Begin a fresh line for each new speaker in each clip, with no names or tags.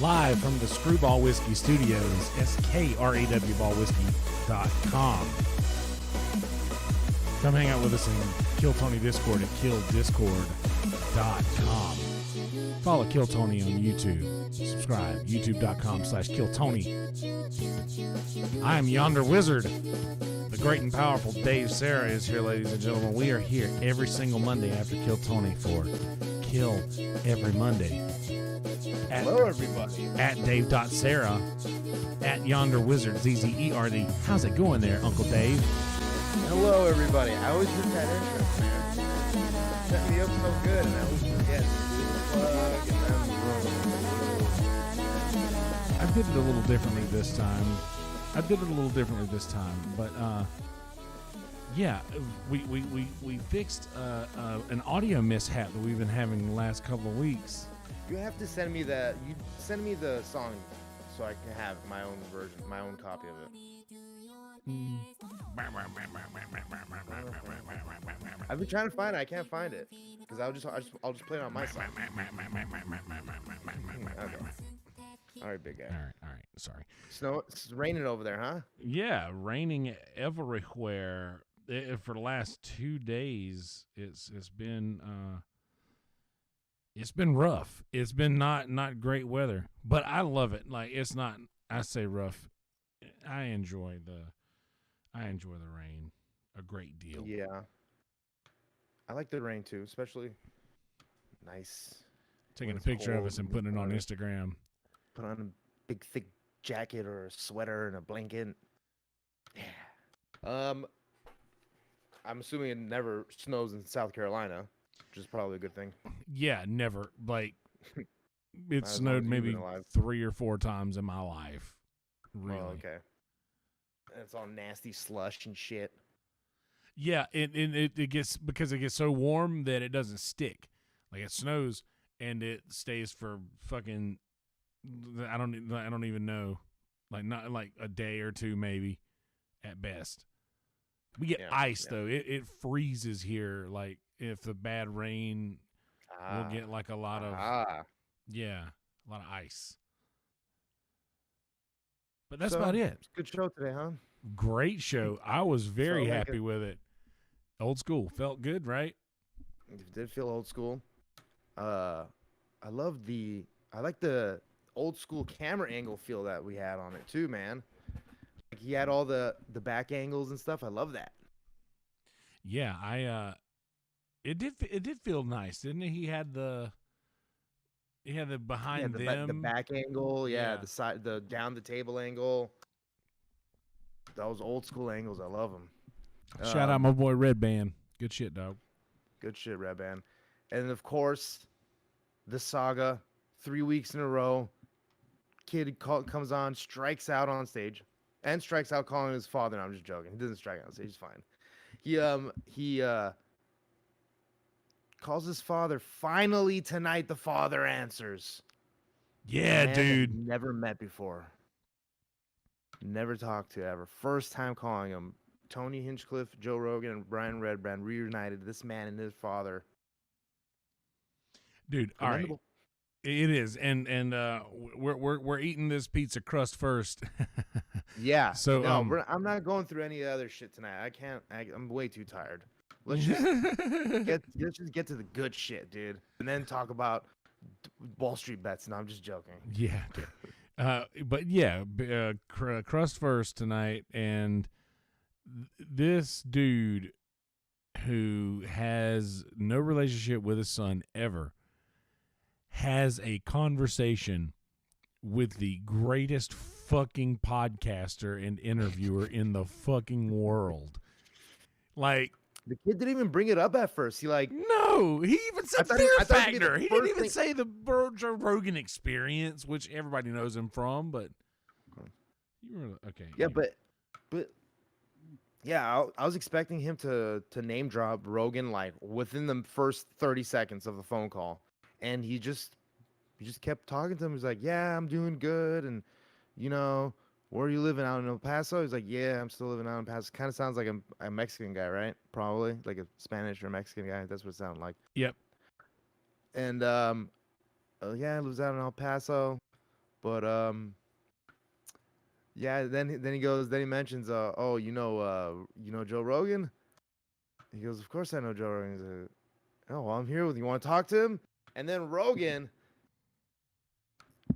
live from the Screwball Whiskey Studios, SKRAWBallWhiskey.com. Come hang out with us in Kill Tony Discord at KillDiscord.com. Follow Kill Tony on YouTube. Subscribe, youtube.com/KillTony. I am Yonder Wizard. The great and powerful Dave Sarah is here, ladies and gentlemen. We are here every single Monday after Kill Tony for Kill Every Monday.
Hello, everybody.
At Dave.Sarah, at Yonder Wizard, ZZERD. How's it going there, Uncle Dave?
Hello, everybody. I always get that intro, man. Set me up so good, and I always forget to do the plug and then
I did it a little differently this time. But yeah, we fixed an audio mishap that we've been having the last couple of weeks.
You have to send me that. You send me the song so I can have my own version, my own copy of it. I've been trying to find it. I can't find it because I'll just play it on my side. Okay. All right, big guy.
All right. Sorry.
It's raining over there, huh?
Yeah, raining everywhere. For the last 2 days, it's been rough. It's been not great weather, but I love it. Like, it's not. I say rough. I enjoy the rain a great deal.
Yeah, I like the rain too, especially nice.
Taking a picture of us and putting it on Instagram.
Put on a big thick jacket or a sweater and a blanket. Yeah. I'm assuming it never snows in South Carolina, which is probably a good thing.
Yeah, never. Like, it snowed maybe 3 or 4 times in my life. Really.
Oh, okay. And it's all nasty slush and shit.
Yeah, it gets, because it gets so warm that it doesn't stick. Like, it snows and it stays for fucking, I don't even know, like, not like a day or two maybe at best. We get ice though. It freezes here. Like, if the bad rain, we'll get like a lot of a lot of ice. But that's about it.
It's a good show today, huh?
Great show. I was very happy with it. Old school. Felt good, right?
It did feel old school. I like the old school camera angle feel that we had on it too, man. Like, he had all the back angles and stuff. I love that.
Yeah, it did feel nice, didn't it? He had the behind them,
the back angle, the side, the down the table angle. Those old school angles, I love them.
Shout out my boy Red Band. Good shit, dog.
Good shit, Red Band. And of course, the saga, 3 weeks in a row. Kid comes on, strikes out on stage, and strikes out calling his father. No, I'm just joking. He doesn't strike out on stage. He's fine. He calls his father. Finally tonight, the father answers.
Yeah, dude.
Never met before. Never talked to ever. First time calling him. Tony Hinchcliffe, Joe Rogan, and Brian Redbrand reunited. This man and his father.
Dude, all right. It is, and we're eating this pizza crust first.
Yeah.
So
no, I'm not going through any other shit tonight. I can't. I'm way too tired. Let's just get to the good shit, dude, and then talk about Wall Street bets. No, I'm just joking.
Yeah. But yeah, crust first tonight, and this dude who has no relationship with his son ever has a conversation with the greatest fucking podcaster and interviewer in the fucking world. Like,
the kid didn't even bring it up at first. He
no, he even said Fear Factor. He didn't even say the Joe Rogan Experience, which everybody knows him from. But you were okay.
Yeah, anyway. but yeah, I was expecting him to name drop Rogan like within the first 30 seconds of the phone call, and he just kept talking to him. He's like, "Yeah, I'm doing good, and where are you living, out in El Paso?" He's like, "Yeah, I'm still living out in El Paso." Kind of sounds like a Mexican guy, right? Probably like a Spanish or Mexican guy. That's what it sounded like.
Yep.
And yeah, lives out in El Paso. But yeah. Then he mentions, oh, you know Joe Rogan. He goes, of course I know Joe Rogan. He's like, oh, well, I'm here with you. Want to talk to him? And then Rogan,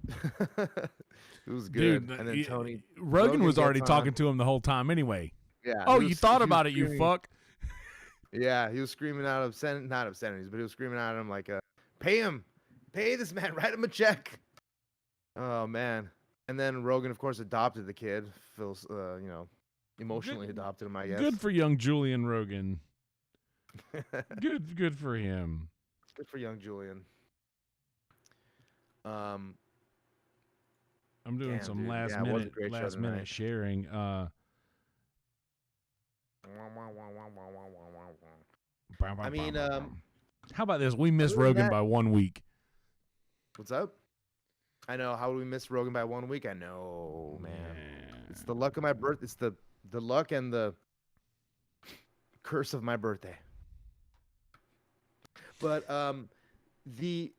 it was good.
Dude,
And then
Rogan was
gets
already talking
on.
to him the whole time anyway.
Yeah,
Oh, you thought
he was
about it, you
screaming.
fuck.
Yeah, he was screaming out not obscenities, but he was screaming at him like, pay him, pay this man, write him a check. Oh man. And then Rogan, of course, adopted the kid. Feels, emotionally
Good,
adopted him, I guess.
good for young Julian Rogan. Good for him.
Good for young Julian. Um,
I'm doing
damn,
some
dude.
last
Yeah, it was a great show
minute
tonight.
sharing.
I mean,
how about this? We miss
other than
Rogan
that,
by 1 week.
what's up? I know. How do we miss Rogan by 1 week? I know, man. It's the luck of my birth. It's the luck and the curse of my birthday. But the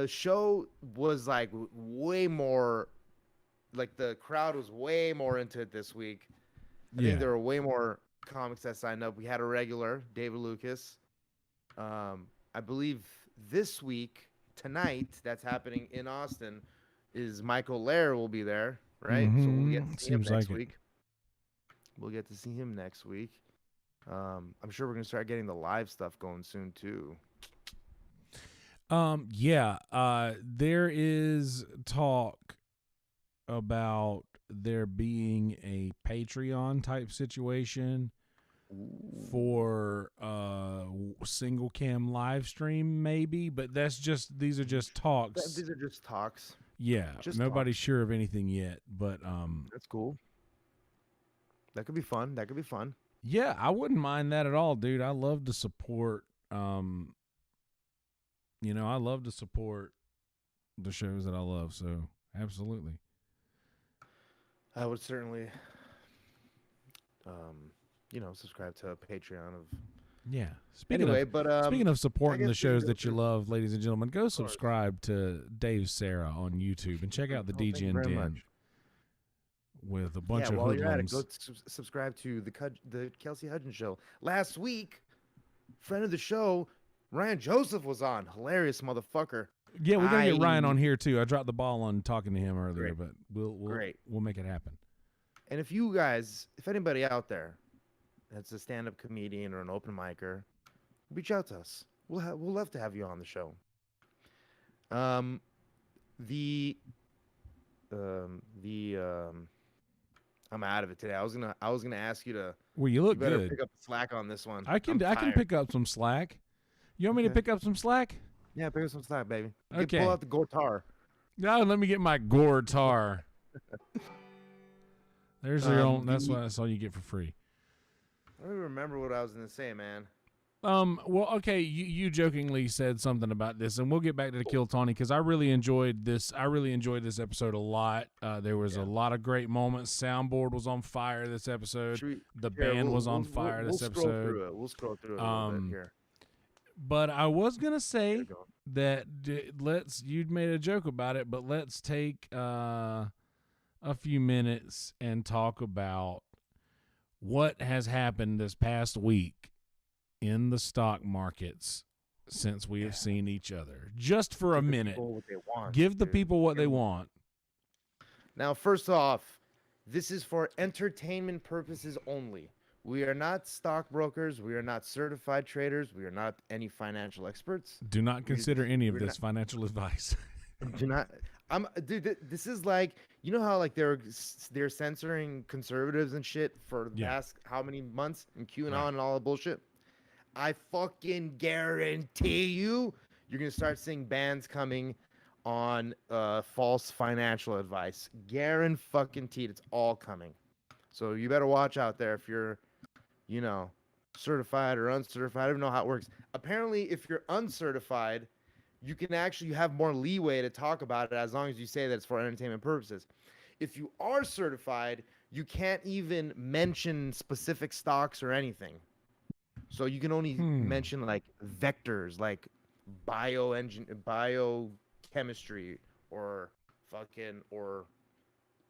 show was like way more, like the crowd was way more into it this week. I think there were way more comics that signed up. We had a regular, David Lucas. I believe this week, tonight, that's happening in Austin, is Michael Lair will be there, right? So we'll get to see him next week. We'll get to see him next week. I'm sure we're gonna start getting the live stuff going soon too.
There is talk about there being a Patreon type situation for single cam live stream maybe, but these are just talks.
These are just talks.
Yeah, nobody's sure of anything yet, but
that's cool. That could be fun.
Yeah, I wouldn't mind that at all, dude. I love to support I love to support the shows that I love, so absolutely.
I would certainly subscribe to a Patreon of.
Yeah.
Speaking
of supporting the shows that you love, ladies and gentlemen, go subscribe to Dave Sarah on YouTube and check out the DGN Den with a bunch of
while
hoodlums.
You're at it, go subscribe to the Kelsey Hudgens Show. Last week, friend of the show, Ryan Joseph was on. Hilarious motherfucker.
Yeah, we're gonna get Ryan on here too. I dropped the ball on talking to him earlier, but we'll make it happen.
And if anybody out there that's a stand-up comedian or an open micer, reach out to us. We'll love to have you on the show. I'm out of it today. I was gonna ask you to.
Well, you look
better
good.
Pick up the slack on this one.
I can pick up some slack. You want me to pick up some slack?
Yeah, pick up some slack, baby.
Okay.
Pull out the Gortar.
No, let me get my Gortar. There's your own. That's all you get for free.
I don't even remember what I was gonna say, man.
Well, okay, you jokingly said something about this, and we'll get back to the Kill Tawny because I really enjoyed this. I really enjoyed this episode a lot. There was a lot of great moments. Soundboard was on fire this episode. The band was on fire this episode.
We'll scroll through it a little bit here.
But I was gonna say that you made a joke about it, but let's take a few minutes and talk about what has happened this past week in the stock markets since we have seen each other. Just for a minute. Give the people what they want.
Now, first off, this is for entertainment purposes only. We are not stockbrokers. We are not certified traders. We are not any financial experts.
Do not consider any of this financial advice.
Do not. Dude, this is like, you know how like they're censoring conservatives and shit for the past how many months and QAnon and all the bullshit. I fucking guarantee you're gonna start seeing bans coming on false financial advice. Guaranteed, it's all coming. So you better watch out there if you're, certified or uncertified. I don't know how it works. Apparently, if you're uncertified, you can actually have more leeway to talk about it as long as you say that it's for entertainment purposes. If you are certified, you can't even mention specific stocks or anything. So you can only mention like vectors, like biochemistry or fucking or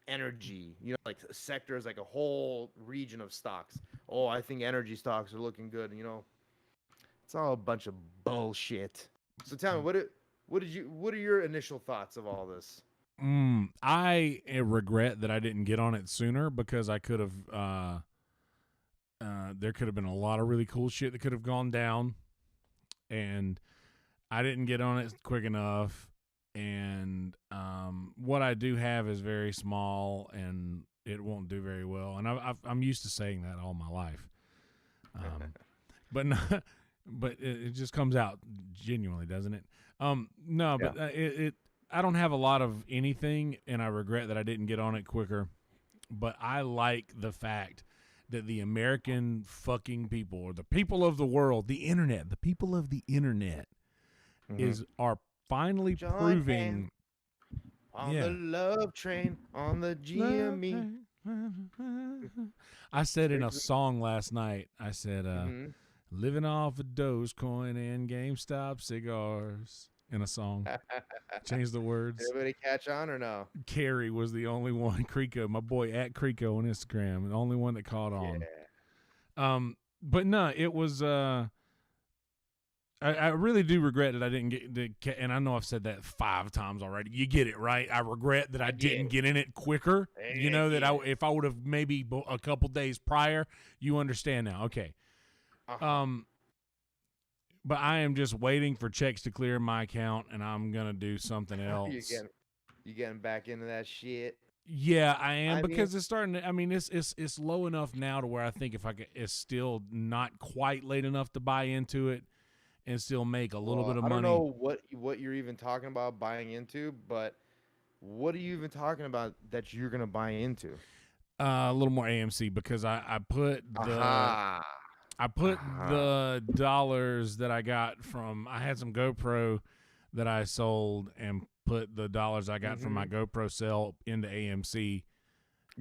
energy. Like a sector is like a whole region of stocks. Oh, I think energy stocks are looking good. It's all a bunch of bullshit. So tell me, what are your initial thoughts of all this?
I regret that I didn't get on it sooner because I could have. There could have been a lot of really cool shit that could have gone down, and I didn't get on it quick enough. And what I do have is very small, and it won't do very well. And I'm used to saying that all my life, but no, but it just comes out genuinely, doesn't it? No,
Yeah.
but it I don't have a lot of anything, and I regret that I didn't get on it quicker. But I like the fact that the American fucking people, or the people of the world, the internet, the people of the internet,
Mm-hmm.
are finally
Join hands
proving,
on the
yeah.
love train on the GME.
I said in a song last night, I said,
Mm-hmm.
living off of Dogecoin and GameStop cigars in a song. Change the words.
Everybody catch on or no?
Carrie was the only one, Creeko, my boy at Creeko on Instagram, the only one that caught on.
Yeah.
But no, it was, I really do regret that I didn't and I know I've said that 5 times already. You get it, right? I regret that I didn't get in it quicker. That if I would have maybe a couple days prior, you understand now. Okay.
Uh-huh.
But I am just waiting for checks to clear my account, and I'm gonna do something
you
else.
getting you getting back into that shit.
Yeah, I am,
I mean,
because it's starting to. I mean, it's low enough now to where I think if I could, it's still not quite late enough to buy into it and still make a little bit of
I don't
money.
know what you're even talking about buying into, but what are you even talking about that you're gonna buy into?
A little more AMC, because I put
Aha. Aha.
the dollars that I got from, I had some GoPro that I sold, and put the dollars I got from my
Mm-hmm.
GoPro sale into AMC.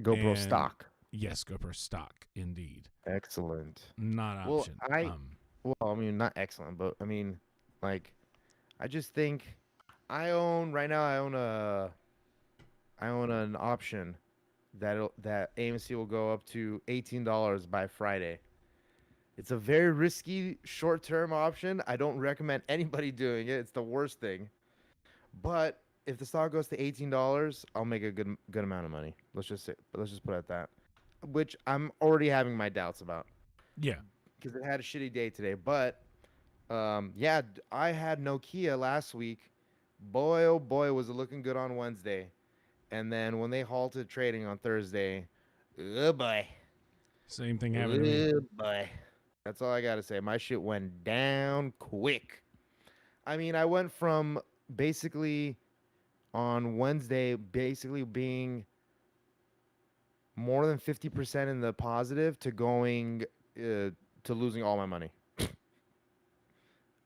GoPro
And
stock.
yes, GoPro stock, indeed,
Excellent.
not
Well,
option.
I mean, not excellent, but I mean, like, I just think right now. I own an option that AMC will go up to $18 by Friday. It's a very risky short-term option. I don't recommend anybody doing it. It's the worst thing. But if the stock goes to $18, I'll make a good amount of money. Let's just put it at that. Which I'm already having my doubts about
Yeah,
because it had a shitty day today. But yeah, I had Nokia last week. Boy, oh boy, was it looking good on Wednesday. And then when they halted trading on Thursday, oh boy,
same thing happened to me.
oh boy. That's all I gotta say. My shit went down quick. I mean, I went from basically on Wednesday, basically being more than 50% in the positive to going to losing all my money.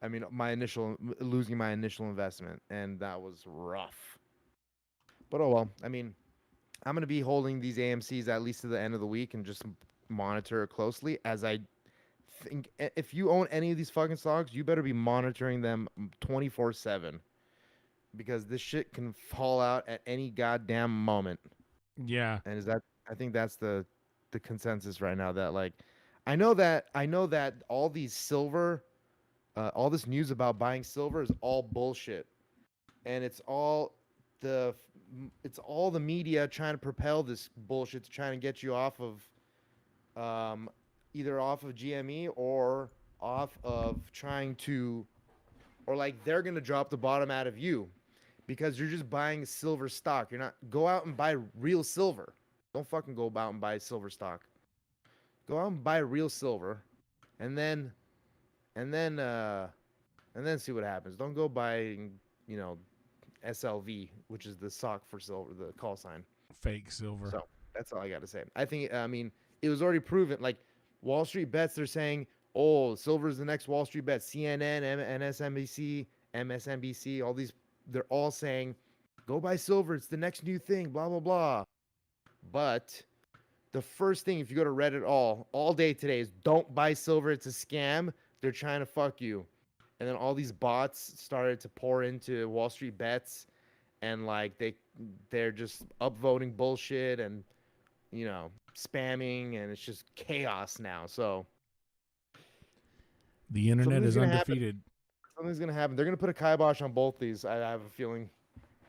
I mean, losing my initial investment, and that was rough. But oh well. I mean, I'm gonna be holding these AMC's at least to the end of the week and just monitor it closely. As I think, if you own any of these fucking stocks, you better be monitoring them 24/7 because this shit can fall out at any goddamn moment.
Yeah,
And I think that's the consensus right now that like I know that all this news about buying silver is all bullshit, and the it's all the media trying to propel this bullshit to try and get you off of um, either off of GME or off of trying to or like they're gonna drop the bottom out of you because you're just buying silver stock. You're not go out and buy real silver. Don't fucking go out and buy silver stock. Go out and buy real silver, and then and then uh and then see what happens. Don't go buying you know SLV, which is the sock for silver, the call sign.
fake silver.
So that's all I got to say. I mean, it was already proven. Like Wall Street Bets, they're saying, oh, silver is the next Wall Street Bet. CNN, MSNBC, all these, they're all saying, go buy silver. It's the next new thing, blah, blah, blah. But the first thing, if you go to Reddit all day today, is don't buy silver. It's a scam. They're trying to fuck you. And then all these bots started to pour into Wall Street Bets and like they're just upvoting bullshit and spamming, and it's just chaos now. So
The internet
something's
is
gonna happen.
undefeated.
Something's gonna happen. They're gonna put a kibosh on both these. I have a feeling,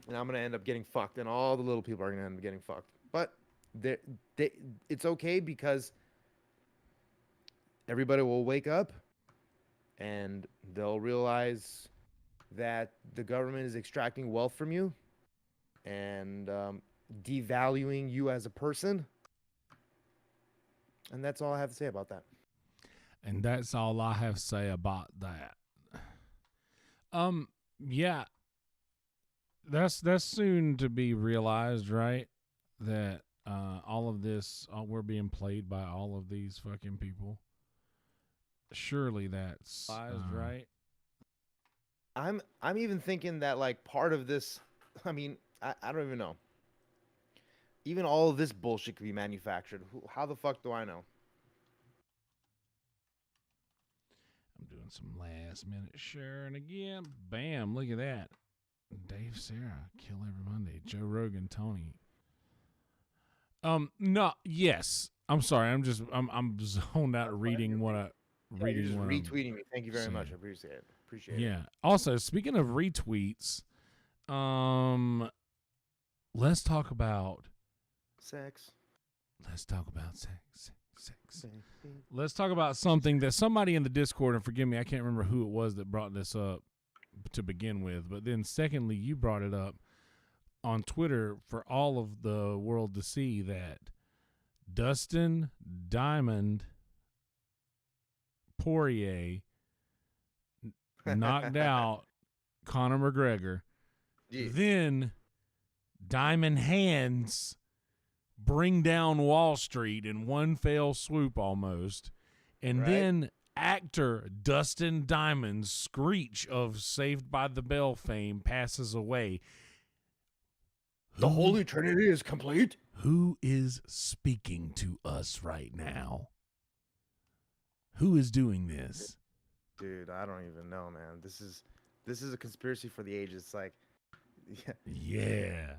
and I'm gonna end up getting fucked, and all the little people are gonna end up getting fucked. But they, they, it's okay because everybody will wake up and they'll realize that the government is extracting wealth from you and devaluing you as a person. And that's all I have to say about that.
And that's all I have to say about that. Yeah, that's soon to be realized, right? That all of this, we're being played by all of these fucking people. Surely that's right.
I'm even thinking that like part of this, I mean, I don't even know. Even all of this bullshit could be manufactured. How the fuck do I know?
I'm doing some last minute sharing again. Bam! Look at that. Dave, Sarah, kill every Monday. Joe Rogan, Tony. No, yes. I'm sorry. I'm zoned out reading what I
You're just retweeting me. Thank you very much. I appreciate it.
Yeah. Also, speaking of retweets, let's talk about
sex.
Let's talk about something that somebody in the Discord, and forgive me, I can't remember who it was that brought this up to begin with, but then secondly, you brought it up on Twitter for all of the world to see that Dustin Diamond Poirier knocked out Conor McGregor. Yeah. Then Diamond Hands bring down Wall Street in one fell swoop almost. And then actor Dustin Diamond's screech of Saved by the Bell fame passes away.
The Holy Trinity is complete.
Who is speaking to us right now? Who is doing this?
Dude, I don't even know, man. This is a conspiracy for the ages. It's like,
yeah.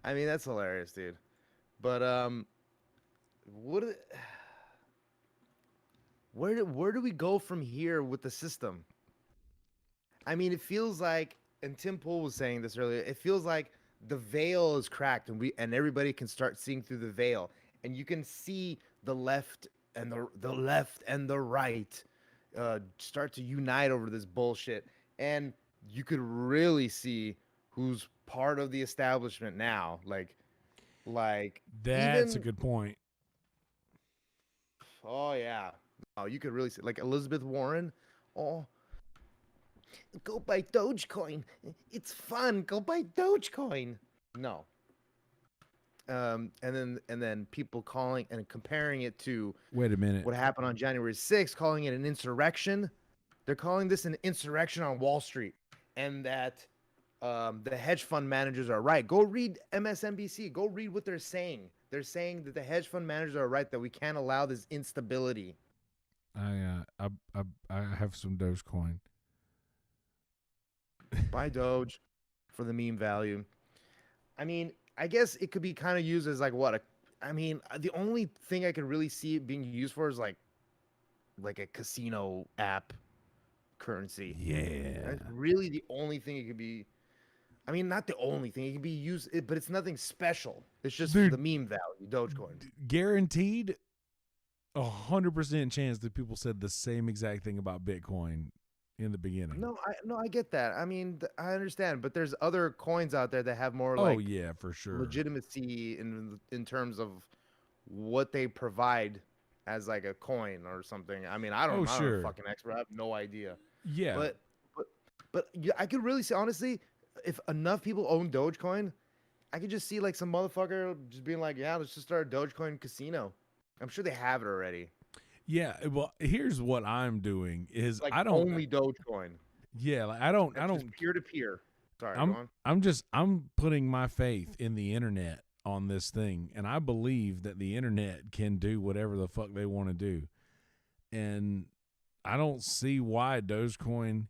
I mean, that's hilarious, dude. But where do we go from here with the system? I mean, it feels like, and Tim Pool was saying this earlier, it feels like the veil is cracked and everybody can start seeing through the veil, and you can see the left and the left and the right start to unite over this bullshit, and you could really see who's part of the establishment now. Like
that's a good point.
Oh yeah. Oh, you could really see like Elizabeth Warren. Oh, go buy Dogecoin. It's fun. Go buy Dogecoin. No. And then people calling and comparing it to
wait a minute,
what happened on January 6th, calling it an insurrection. They're calling this an insurrection on Wall Street, and that the hedge fund managers are right. Go read MSNBC. Go read what they're saying. They're saying that the hedge fund managers are right, that we can't allow this instability.
I have some Dogecoin.
Buy Doge for the meme value. I mean, I guess it could be kind of used as like what? The only thing I could really see it being used for is like a casino app currency.
Yeah.
That's really the only thing it could be. I mean, not the only thing. It can be used, but it's nothing special. It's just for the meme value, Dogecoin.
Guaranteed 100% chance that people said the same exact thing about Bitcoin in the beginning.
No, I get that. I mean, I understand, but there's other coins out there that have more
yeah, for sure,
legitimacy in terms of what they provide as like a coin or something. I mean, I'm not a fucking expert. I have no idea.
Yeah.
But yeah, I could really say, honestly, if enough people own Dogecoin, I could just see like some motherfucker just being like, yeah, let's just start a Dogecoin casino. I'm sure they have it already.
Yeah, well, here's what I'm doing is
like
I don't
only Dogecoin.
Yeah, like I don't
peer to peer. Sorry,
I'm putting my faith in the internet on this thing, and I believe that the internet can do whatever the fuck they want to do. And I don't see why Dogecoin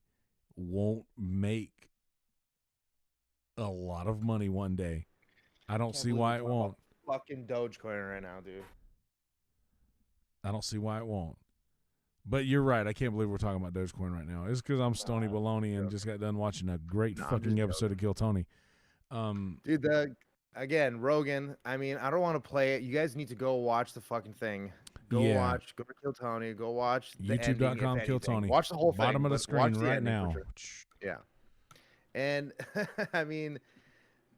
won't make a lot of money one day. I don't
Can't
see
believe we're
why it
talking about
won't.
fucking Dogecoin right now, dude.
I don't see why it won't. But you're right. I can't believe we're talking about Dogecoin right now. It's because I'm Stony Baloney and just got done watching a great
No, I'm
fucking
just
episode of
joking.
Kill Tony.
Dude, again, Rogan. I mean, I don't want to play it. You guys need to go watch the fucking thing.
Yeah.
Go to Kill Tony. Go watch the ending, if
YouTube.com Kill
anything.
Tony.
Watch the whole
Bottom
thing,
of the
but watch
screen
the
right
ending for
now.
sure. Yeah. And I mean,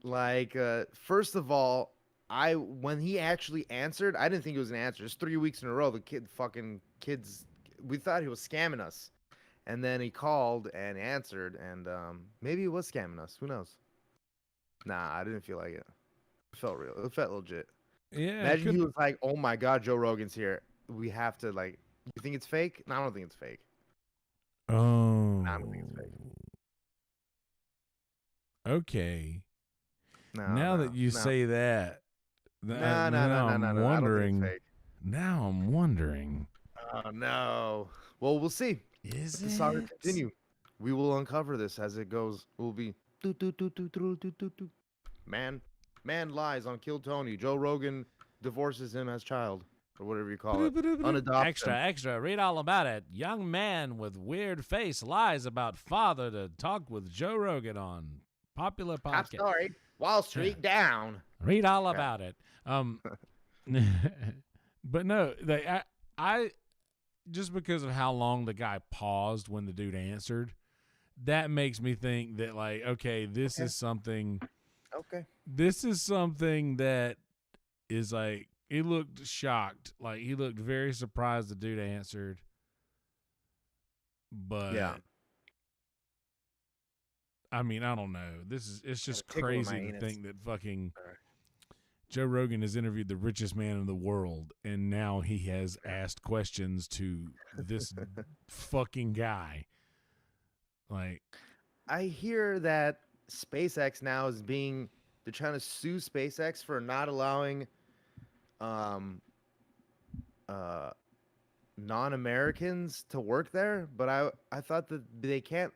like, first of all, when he actually answered, I didn't think it was an answer. Just 3 weeks in a row, the kids, we thought he was scamming us. And then he called and answered, and maybe he was scamming us. Who knows? Nah, I didn't feel like it. It felt real. It felt legit.
Yeah, it
Imagine he
could.
was like, "Oh my God, Joe Rogan's here. We have to like." You think it's fake? No, I don't think it's fake. No, I don't think it's
Oh.
fake.
Okay.
No,
Now that
no,
you
no,
say that,
no, no, no,
now
no, no,
I'm
no. I don't think it's
wondering.
fake.
Now I'm wondering.
Oh no. Well, we'll see.
Is
Let the saga
it?
continue. We will uncover this as it goes. We'll be man, man lies on Kill Tony. Joe Rogan divorces him as child, or whatever you call it. Unadopts
Extra,
him.
extra. Read all about it. Young man with weird face lies about father to talk with Joe Rogan on popular
Top
podcast.
story. Wall
Yeah.
Street down.
Read all
Okay.
about it. But no, I just because of how long the guy paused when the dude answered, that makes me think that like, okay, this
Okay.
is something.
Okay.
This is something that is like he looked shocked, like he looked very surprised the dude answered, but
Yeah.
I mean, I don't know. It's
Got a
just
tickle in my
crazy to
anus.
think that fucking
Sorry.
Joe Rogan has interviewed the richest man in the world, and now he has asked questions to this fucking guy. Like,
I hear that SpaceX now is being they're trying to sue SpaceX for not allowing um uh non-Americans to work there, but I thought that they can't.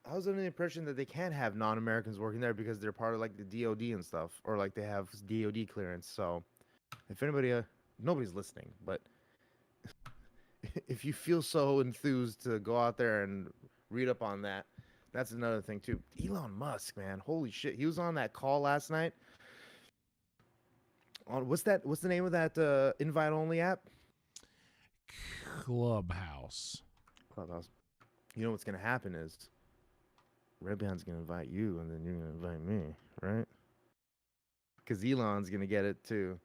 I was under the impression that they can't have non-Americans working there because they're part of like the DoD and stuff, or like they have DoD clearance. So if anybody, nobody's listening, but if you feel so enthused to go out there and read up on that, that's another thing too. Elon Musk, man, holy shit, he was on that call last night. On what's that? What's the name of that invite-only app?
Clubhouse.
Clubhouse. You know what's gonna happen is Red Band's gonna invite you, and then you're gonna invite me, right? Because Elon's gonna get it too.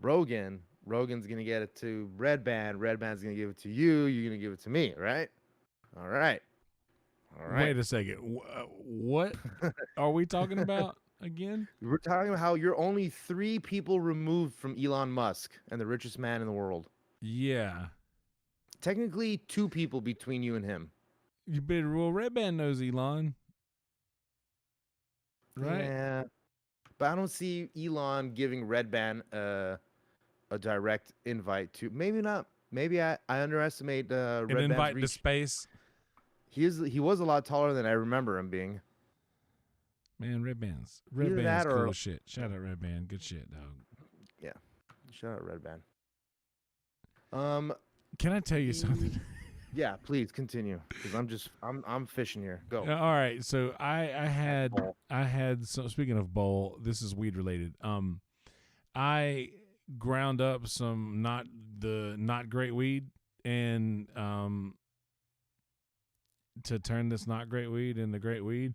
Rogan's gonna get it to Red Band. Red Band's gonna give it to you. You're gonna give it to me, right? All right. All right.
Wait a second. What are we talking about again?
We're talking about how you're only 3 people removed from Elon Musk and the richest man in the world.
Yeah.
Technically, 2 people between you and him.
You better roll. Red Band knows Elon. Right?
Yeah. But I don't see Elon giving Red Band a direct invite to. Maybe not. Maybe I underestimate
An
Red Band's
invite to
reach.
space.
He was a lot taller than I remember him being.
Man, Red Band's
Either that
cool
or
as shit. Shout out Red Band. Good shit, dog.
yeah. Shout out Red Band.
Can I tell you something?
Yeah, please continue because I'm fishing here. Go.
All right. So I had so speaking of bowl, this is weed related. I ground up some not great weed and to turn this not great weed into great weed,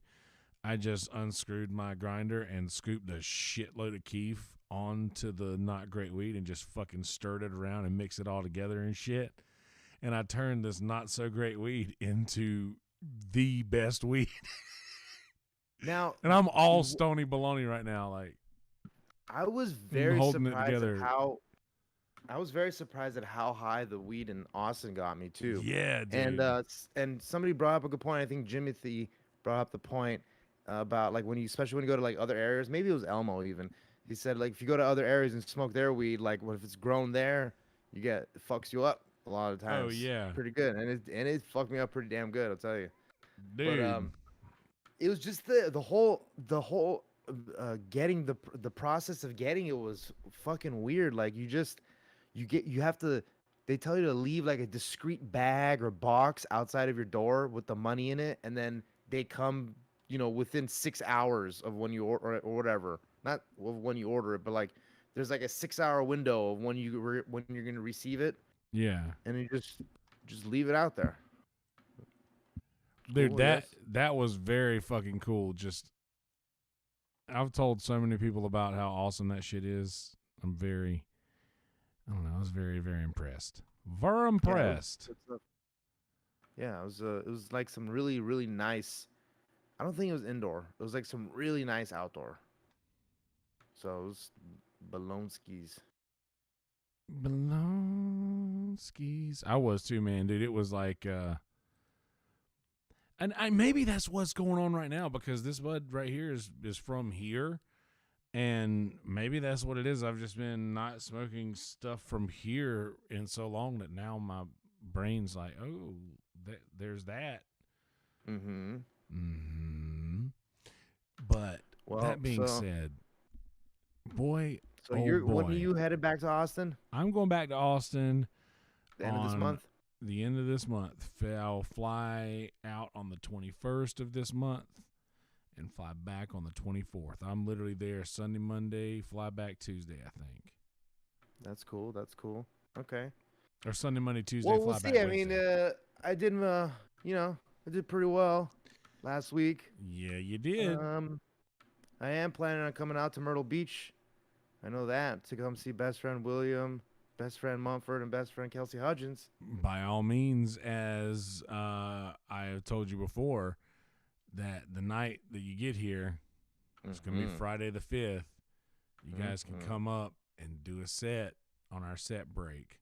I just unscrewed my grinder and scooped a shitload of keef onto the not great weed and just fucking stirred it around and mixed it all together and shit. And I turned this not so great weed into the best weed.
Now,
And I'm all Stony Baloney right now. Like,
I was very
holding it
surprised
together.
at how I was very surprised at how high the weed in Austin got me too.
yeah, dude.
And somebody brought up a good point. I think Jimothy brought up the point about like especially when you go to like other areas. Maybe it was Elmo even. He said like if you go to other areas and smoke their weed, like what if it's grown there, it fucks you up a lot of times.
Oh, yeah.
Pretty good, and it fucked me up pretty damn good. I'll tell you.
Dude.
But it was just the whole getting the process of getting it was fucking weird. Like you have to, they tell you to leave like a discreet bag or box outside of your door with the money in it, and then they come, within 6 hours of when you order or whatever. Not when you order it, but like there's like a 6 hour window of when you're gonna receive it,
Yeah.
and you just leave it out there. It's
Dude,
cool, I
that
guess.
that was very fucking cool. Just I've told so many people about how awesome that shit is. I don't know, I was very, very impressed. Very
Yeah, it was
impressed.
good stuff. Yeah, it was like some really really nice. I don't think it was indoor. It was like some really nice outdoor. So it was Balonskis.
Balonskis. I was too, man, dude. It was like and I maybe that's what's going on right now because this bud right here is from here. And maybe that's what it is. I've just been not smoking stuff from here in so long that now my brain's like, oh, there's that.
Mm-hmm.
Hmm. But
Well,
that being said, boy,
so
oh
you're when are
boy,
you headed back to Austin?
I'm going back to Austin
The end of this
on
month?
the end of this month. I'll fly out on the 21st of this month and fly back on the 24th. I'm literally there Sunday, Monday, fly back Tuesday, I think.
That's cool. That's cool. Okay.
Or Sunday, Monday, Tuesday,
Well, we'll
fly back
see. I mean,
Wednesday.
I did, I did pretty well last week.
Yeah, you did.
Um, I am planning on coming out to Myrtle Beach. I know that to come see best friend William, best friend Mumford, and best friend Kelsey Hudgens.
By all means, as I have told you before, that the night that you get here, it's going to be
Mm-hmm.
Friday the 5th. You guys can
Mm-hmm.
come up and do a set on our set break.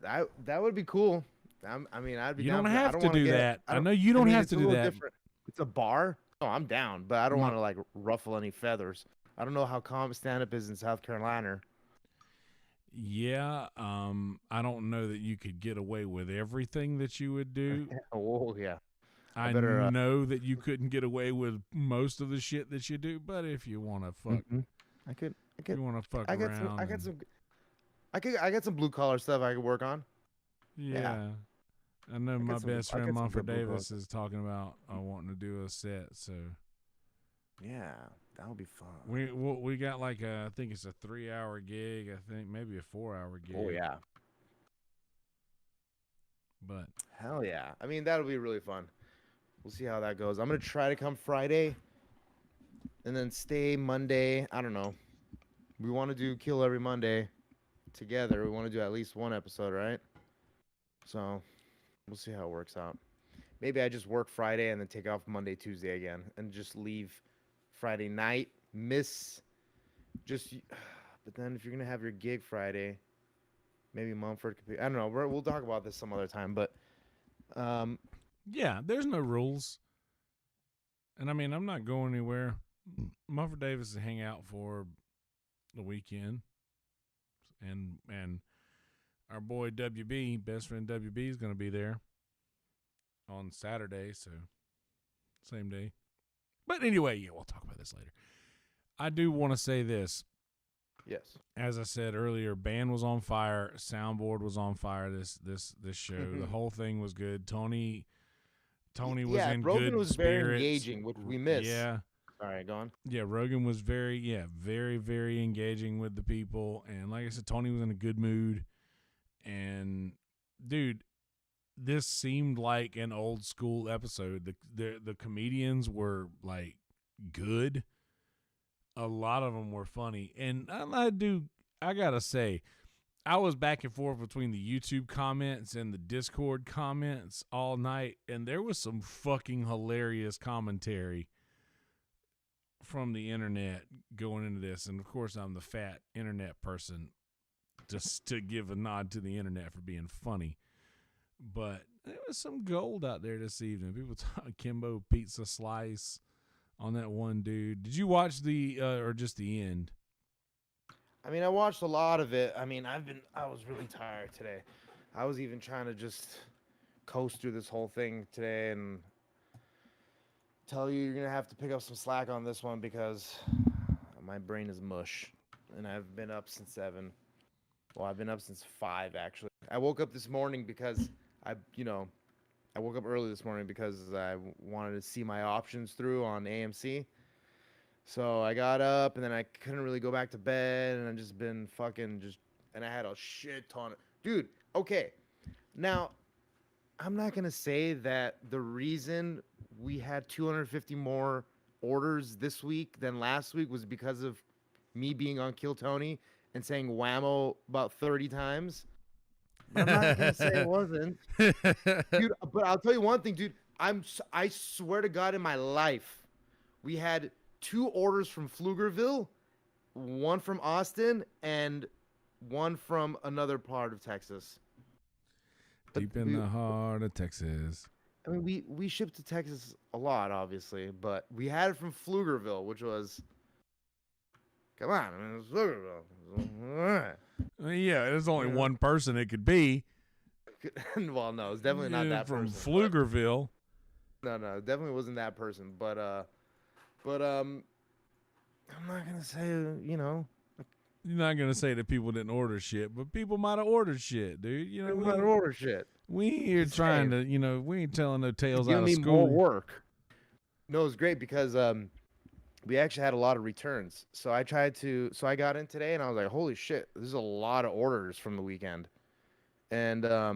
That would be cool. I mean, I'd be
You
down
don't
for that. I
have
don't
to
want to
do
get.
that.
I
I
don't.
know you
I
don't
mean,
have
it's
to
a
do
little
that.
different. It's a bar. No, I'm down, but I don't
My,
want to like ruffle any feathers. I don't know how calm stand up is in South Carolina.
yeah, I don't know that you could get away with everything that you would do.
Oh yeah, I
I
better.
know that you couldn't get away with most of the shit that you do, but if you want to fuck,
Mhm. I could. I
if
could.
you want to fuck
I got some. I
around
got
and
some. I got some blue collar stuff I could work on. Yeah,
yeah, I know my best
I
friend
got some
Mumford
good blue collar
Davis
stuff.
is talking about wanting to do a set. So
Yeah, that would be fun.
we got like I think it's a 3 hour gig. I think maybe a 4 hour
Oh
gig.
yeah,
But
hell yeah. I mean, that'll be really fun. We'll see how that goes. I'm gonna try to come Friday and then stay Monday. I don't know. We want to do Kill Every Monday together. We want to do at least one episode, right? So we'll see how it works out. Maybe I just work Friday and then take off Monday, Tuesday again, and just leave Friday night. Miss just. But then if you're gonna have your gig Friday, maybe Mumford could be. I don't know. We'll talk about this some other time. But um,
yeah, there's no rules. And I mean, I'm not going anywhere. Mumford Davis is hang out for the weekend, and our boy WB, best friend WB, is going to be there on Saturday, so same day. But anyway, yeah, we'll talk about this later. I do want to say this.
yes.
As I said earlier, band was on fire, soundboard was on fire. This show, the whole thing was good. Tony was
Yeah,
in
Rogan
good
was very
spirits.
engaging, which we miss.
Yeah,
All right, go on.
yeah. Rogan was very, very engaging with the people, and like I said, Tony was in a good mood. And dude, this seemed like an old school episode. The comedians were like good. A lot of them were funny, and I gotta say, I was back and forth between the YouTube comments and the Discord comments all night, and there was some fucking hilarious commentary from the internet going into this. And of course, I'm the fat internet person, just to give a nod to the internet for being funny. But there was some gold out there this evening. People talking Kimbo Pizza Slice on that one dude. Did you watch the or just the end?
I mean, I watched a lot of it. I mean, I was really tired today. I was even trying to just coast through this whole thing today, and tell you you're gonna have to pick up some slack on this one because my brain is mush, and I've been up since 7. Well, I've been up since 5 actually. I woke up this morning because I woke up early this morning because I wanted to see my options through on AMC. So I got up and then I couldn't really go back to bed, and I've just been fucking just, and I had a shit ton of, dude. Okay, now I'm not gonna say that the reason we had 250 more orders this week than last week was because of me being on Kill Tony and saying whammo about 30 times. But I'm not gonna say it wasn't, dude. But I'll tell you one thing, dude. I swear to God, in my life, we had 2 orders from Pflugerville, one from Austin, and one from another part of Texas. But
Deep in the heart of Texas.
I mean, we ship to Texas a lot, obviously, but we had it from Pflugerville, which was, come on, I mean, it's Pflugerville.
Yeah, there's only one person it could be.
Well, no, it's definitely not that
from
person.
Pflugerville.
No, it definitely wasn't that person. But I'm not gonna say,
You're not gonna say that people didn't order shit, but people might have ordered shit, dude.
People might have ordered shit.
We ain't here trying to, we ain't telling no tales out of
me
school.
more work. No, it was great because we actually had a lot of returns. So I got in today and I was like, holy shit, there's a lot of orders from the weekend. And not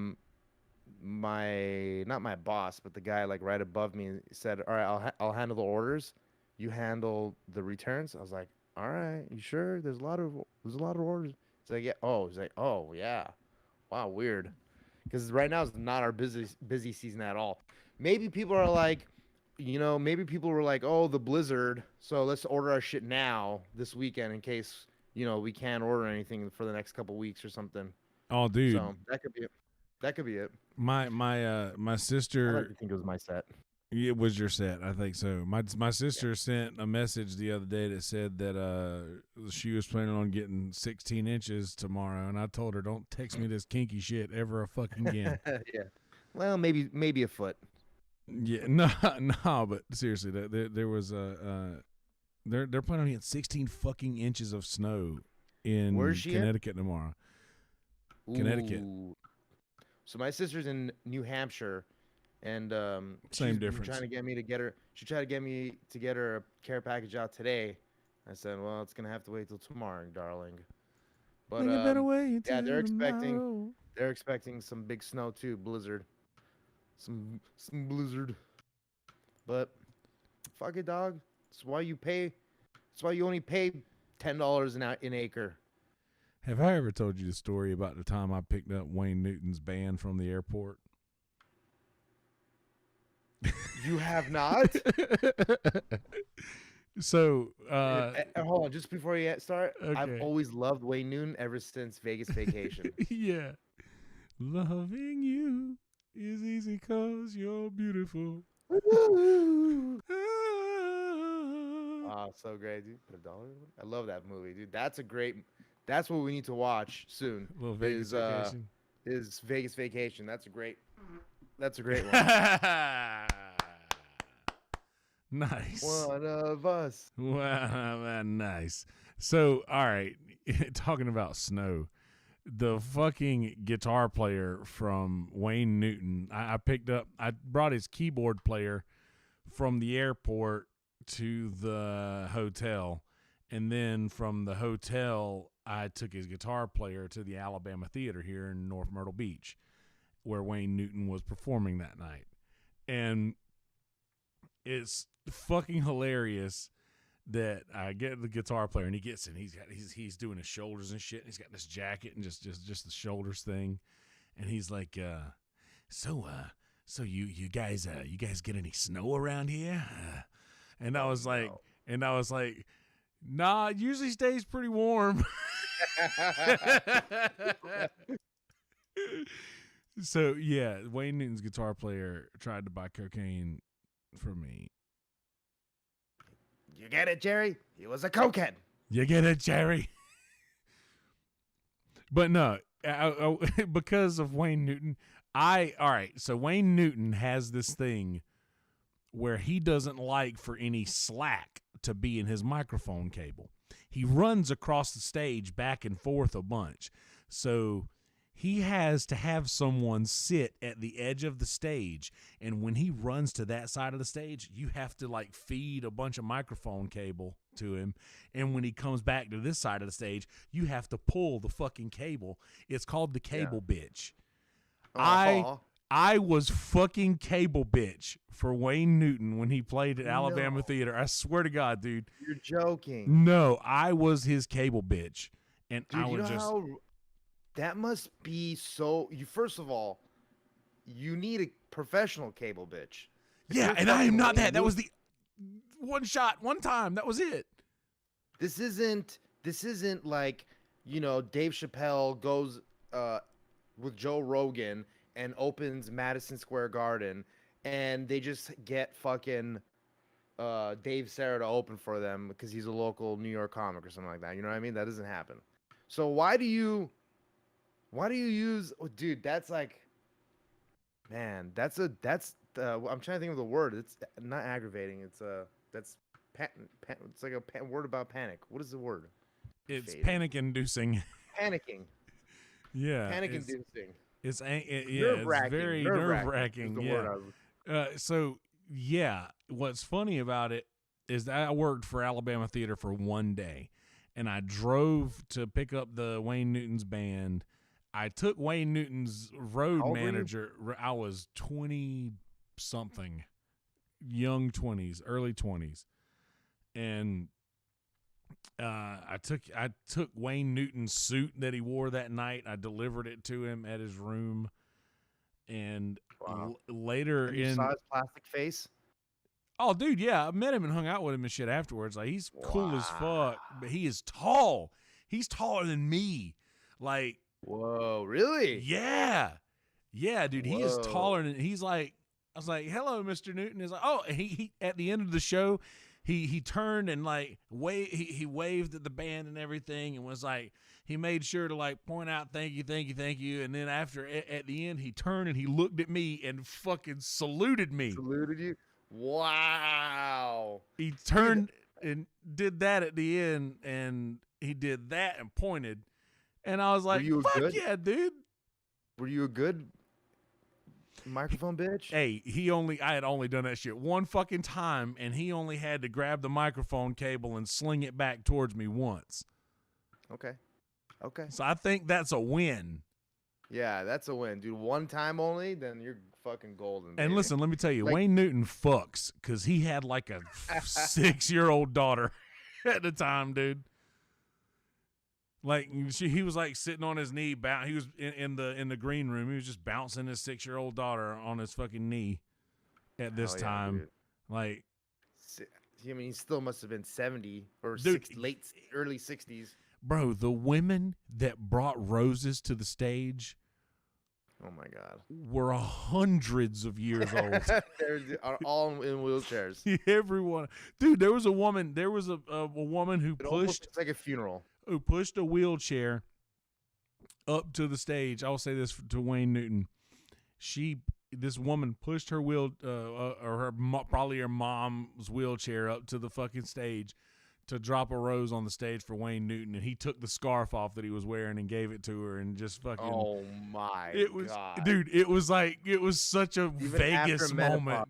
my boss, but the guy like right above me said, all right, I'll handle the orders. You handle the returns. I was like, all right, you sure? There's a lot of orders. He's like, yeah. Oh, he's like, oh yeah. Wow, weird. Because right now is not our busy season at all. Maybe people are like, maybe people were like, oh, the blizzard, so let's order our shit now this weekend in case we can't order anything for the next couple weeks or something.
Oh, dude.
So that could be it. That could be it.
My sister.
I like to think it was my set.
It was your set, I think so. My sister sent a message the other day that said that she was planning on getting 16 inches tomorrow, and I told her, don't text me this kinky shit ever a fucking again.
Yeah. Well, maybe a foot.
Yeah, no, but seriously, there was they're planning on getting 16 fucking inches of snow in Connecticut tomorrow.
Ooh.
Connecticut.
So my sister's in New Hampshire, and
same difference.
Trying to get me to get her. She tried to get me to get her a care package out today. I said, well, it's gonna have to wait till tomorrow, darling. But
you better wait.
Yeah, they're expecting some big snow too, blizzard. Some blizzard. But fuck it, dog. That's why you only pay $10 an acre.
Have I ever told you the story about the time I picked up Wayne Newton's band from the airport?
You have not?
So,
hold on, just before you start,
okay.
I've always loved Wayne Newton ever since Vegas Vacation.
Yeah. Loving you is easy 'cause you're beautiful.
Oh, so great, dude. Put $1. I love that movie, dude. That's what we need to watch soon.
Vegas Vacation.
Is Vegas Vacation. That's a great one.
Nice.
One of us.
Wow, nice. So, all right, talking about snow, the fucking guitar player from Wayne Newton, I brought his keyboard player from the airport to the hotel, and then from the hotel, I took his guitar player to the Alabama Theater here in North Myrtle Beach, where Wayne Newton was performing that night. And it's fucking hilarious that I get the guitar player and he gets in. He's doing his shoulders and shit. And he's got this jacket and just the shoulders thing. And he's like, so you guys get any snow around here? And I was like, nah, it usually stays pretty warm. So yeah, Wayne Newton's guitar player tried to buy cocaine from me.
You get it, Jerry? He was a cokehead.
You get it, Jerry? But no, because of Wayne Newton, all right, so Wayne Newton has this thing where he doesn't like for any slack to be in his microphone cable. He runs across the stage back and forth a bunch. So he has to have someone sit at the edge of the stage. And when he runs to that side of the stage, you have to like feed a bunch of microphone cable to him. And when he comes back to this side of the stage, you have to pull the fucking cable. It's called the cable bitch. I was fucking cable bitch for Wayne Newton when he played at Alabama Theater. I swear to God, dude.
You're joking.
No, I was his cable bitch. And
Dude,
I would
how that must be so. First of all, you need a professional cable bitch.
Yeah, and I am not that. That was the one shot, one time. That was it.
This isn't like, Dave Chappelle goes with Joe Rogan and opens Madison Square Garden, and they just get fucking Dave Serra to open for them because he's a local New York comic or something like that. You know what I mean? That doesn't happen. So why do you use? Oh, dude, that's like, man, I'm trying to think of the word. It's not aggravating. It's it's like a word about panic. What is the word?
It's panic-inducing.
Panicking.
Yeah.
Panic-inducing.
It's very nerve-wracking. Yeah. So yeah, what's funny about it is that I worked for Alabama Theater for one day, and I drove to pick up the Wayne Newton's band. I took Wayne Newton's road manager. I was 20-something, young 20s, early 20s, and I took Wayne Newton's suit that he wore that night. I delivered it to him at his room, and later
and you saw his plastic face.
Oh, dude, yeah, I met him and hung out with him and shit afterwards. Like, he's cool as fuck, but he is tall. He's taller than me. Like,
whoa, really?
Yeah, dude, he is taller than. He's like, I was like, hello, Mr. Newton. He's like, oh, he at the end of the show. He turned and like he waved at the band and everything, and was like, he made sure to like point out thank you, and then after at the end he turned and he looked at me and fucking saluted me.
Saluted you? Wow.
He turned and did that at the end, and he did that and pointed, and I was like, fuck yeah, dude.
Were you a good microphone bitch?
Hey, I had only done that shit one fucking time, and he only had to grab the microphone cable and sling it back towards me once.
Okay.
So I think that's a win.
Yeah, that's a win, dude. One time only, then you're fucking golden. Baby.
And listen, let me tell you, Wayne Newton fucks because he had like a 6-year-old daughter at the time, dude. Like he was like sitting on his knee, he was in the green room. He was just bouncing his 6-year-old daughter on his fucking knee at this time.
Dude.
Like,
I mean, he still must have been 70 or early 60s.
Bro, the women that brought roses to the stage,
oh my God,
were hundreds of years old.
They're all in wheelchairs.
Everyone, dude. There was a woman who pushed.
It's like a funeral.
Who pushed a wheelchair up to the stage. I will say this to Wayne Newton. This woman pushed her probably her mom's wheelchair up to the fucking stage to drop a rose on the stage for Wayne Newton, and he took the scarf off that he was wearing and gave it to her, and just fucking.
Oh my! God.
Dude. It was such a Vegas moment.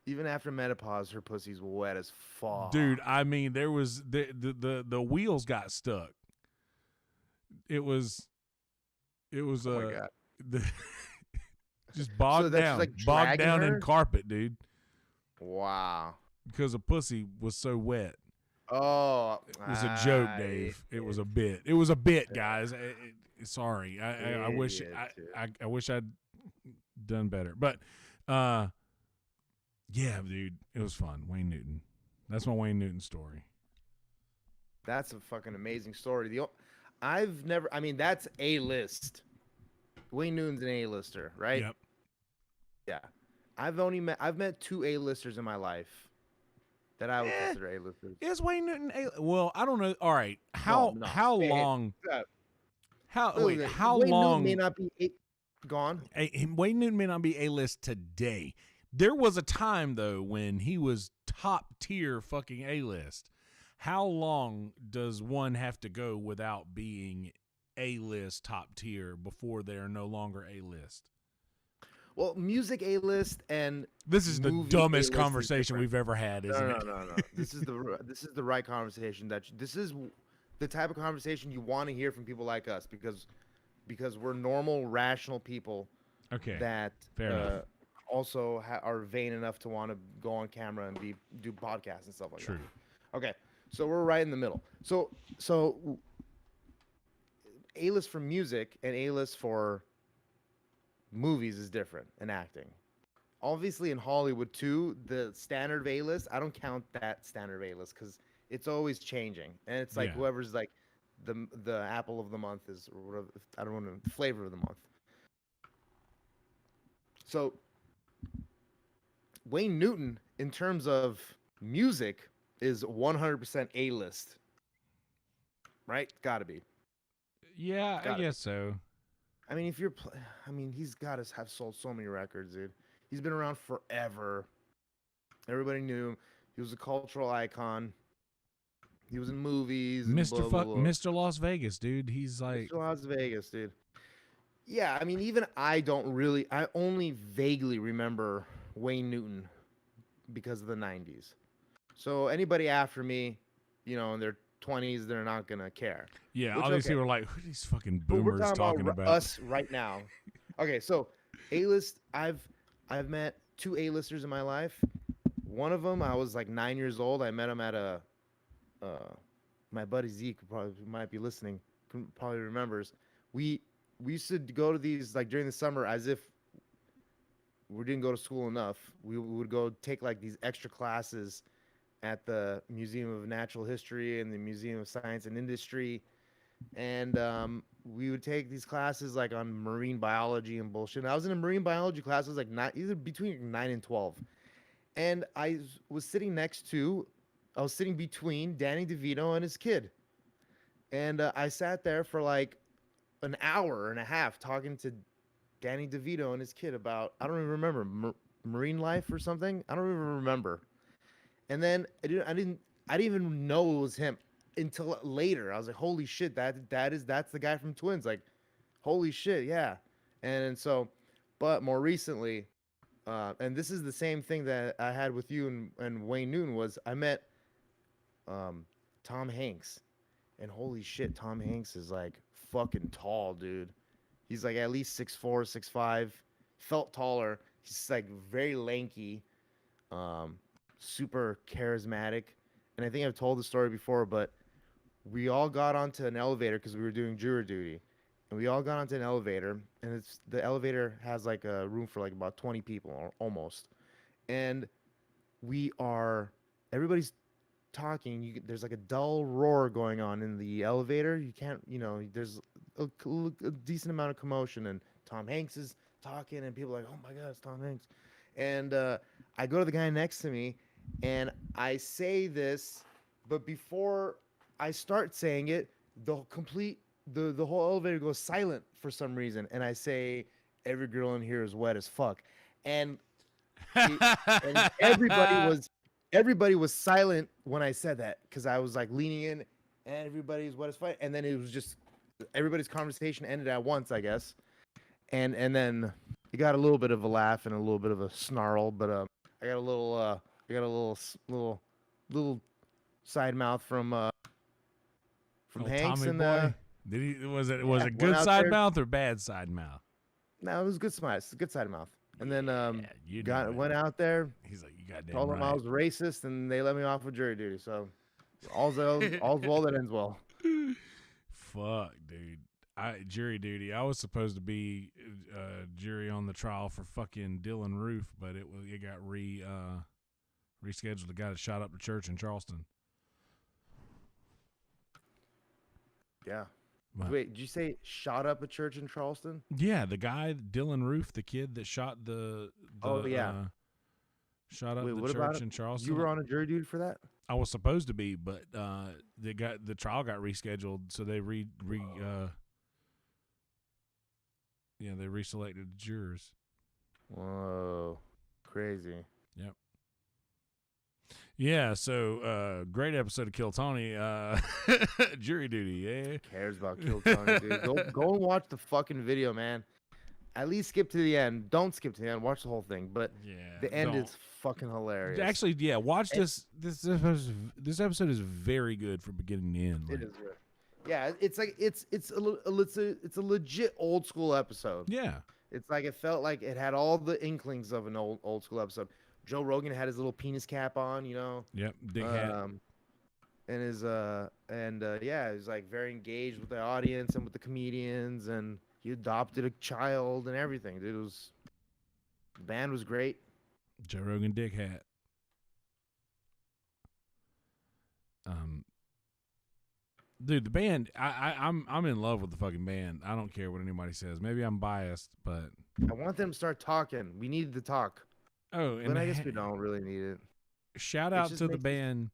Even after menopause, her pussy's wet as fuck.
Dude, I mean, there was the wheels got stuck. It was
oh my God.
Just bogged down,
like
bogged down
her?
in carpet, dude.
Wow.
Because the pussy was so wet.
Oh,
it was a joke, Dave. It was a bit. It was a bit, guys. Sorry, I wish I wish I'd done better, but yeah, dude, it was fun. Wayne Newton. That's my Wayne Newton story.
That's a fucking amazing story. That's A-list. Wayne Newton's an A-lister, right?
Yep.
Yeah. I've met 2 A-listers in my life that I would consider A-listers.
Is Wayne Newton Well, I don't know. All right. How long? How
Wayne
long?
Newton may not be gone.
Wayne Newton may not be A-list today, There was a time though when he was top tier fucking A-list. How long does one have to go without being A-list top tier before they are no longer A-list?
Well, music A-list and
This is the
movie
dumbest
A-list is
conversation
different.
we've ever had, isn't
No,
it?
no, no, no. This is the right conversation. This is the type of conversation you want to hear from people like us because we're normal, rational people
Okay,
that
fair enough.
also are vain enough to want to go on camera and do podcasts and stuff like
True.
that. Okay, so we're right in the middle. So A-list for music and A-list for movies is different in acting. Obviously, in Hollywood too, the standard A-list, I don't count that standard A-list because it's always changing, and it's like
Yeah.
whoever's like the apple of the month is, or whatever. I don't know, flavor of the month. So Wayne Newton, in terms of music, is 100% A-list, right? Gotta be,
Yeah, I
gotta be.
guess so.
I mean, if you're, I mean, he's got to have sold so many records, dude. He's been around forever. Everybody knew him. He was a cultural icon. He was in movies and blah blah blah.
Mr. Las Vegas, dude. He's like,
Mr. Las Vegas, dude. Yeah, I mean, even I don't really. I only vaguely remember Wayne Newton because of the '90s. So anybody after me, in their 20s, they're not gonna care.
yeah,
Which
obviously
okay,
we're like, who are these fucking
but we're
boomers talking about?
us right now. Okay, so A-list. I've met two A-listers in my life. One of them, I was like 9 years old. I met him at uh, my buddy Zeke probably might be listening, probably remembers. We we used to go to these like during the summer as if we didn't go to school enough. We would go take like these extra classes at the Museum of Natural History and the Museum of Science and Industry, and we would take these classes like on marine biology and bullshit. And I was in a marine biology class. I was like either between 9 and 12, and was sitting next to, I was sitting between Danny DeVito and his kid, and I sat there for like an hour and a half talking to Danny DeVito and his kid about, I don't even remember, marine life or something. I don't even remember. And then I didn't even know it was him until later. I was like, holy shit, that's the guy from Twins. Like, holy shit, yeah. And so, but more recently, and this is the same thing that I had with you and Wayne Newton, was I met um, Tom Hanks, and holy shit, Tom Hanks is like fucking tall, dude. He's like at least 6'4", 6'5". Felt taller. He's like very lanky, um, super charismatic. And I think I've told the story before, but we all got onto an elevator because we were doing jury duty, and we all got onto an elevator, and the elevator has like a room for like about 20 people or almost, and we are everybody's talking. There's like a dull roar going on in the elevator. You can't, there's a decent amount of commotion, and Tom Hanks is talking, and people are like, oh my god, it's Tom Hanks. And I go to the guy next to me, and I say this, but before I start saying it, the whole elevator goes silent for some reason, and I say, every girl in here is wet as fuck, and it, and everybody was silent when I said that because I was like leaning in, and everybody's wet as fuck, and then it was just everybody's conversation ended at once, I guess, and then you got a little bit of a laugh and a little bit of a snarl, but I got a little side mouth from
Oh,
Hanks,
Tommy
and
boy. Did he? Was it
yeah,
a
went
good
out
side
there.
mouth or bad side mouth?
No, it was good smile, good side mouth, and then
Yeah, you know it.
went out there,
He's like, you goddamn
told them I
right.
was racist, and they let me off with jury duty. So all's well that ends well.
Fuck, dude. Jury duty. I was supposed to be jury on the trial for fucking Dylan Roof, but it got rescheduled. The guy that shot up the church in Charleston.
Yeah.
But,
Wait, did you say shot up a church in Charleston?
yeah, the guy Dylan Roof, the kid that shot
Oh yeah.
shot up
Wait,
the
what about
church
it?
in Charleston.
You were on a jury duty for that?
I was supposed to be, but the trial got rescheduled, so they they reselected the jurors.
Whoa, crazy.
Yep. Yeah, so great episode of Kill Tony. Jury duty, yeah.
Cares about Kill Tony, dude. Go and watch the fucking video, man. At least skip to the end. Don't skip to the end. Watch the whole thing. But
Yeah.
the end
don't.
is fucking hilarious.
Actually, yeah, watch
And-
this episode is very good from beginning to end.
it
like-
is good. Yeah, it's like it's a legit old school episode.
Yeah.
It's like it felt like it had all the inklings of an old school episode. Joe Rogan had his little penis cap on, you know.
Yep. Dick hat.
And his yeah, he was like very engaged with the audience and with the comedians, and he adopted a child and everything. Dude, the band was great.
Joe Rogan dick hat. Dude, the band. I'm in love with the fucking band. I don't care what anybody says. Maybe I'm biased, but
I want them to start talking. We needed to talk,
oh, and
but I guess we don't really need it.
shout
It
out
just
to the
makes it-
band.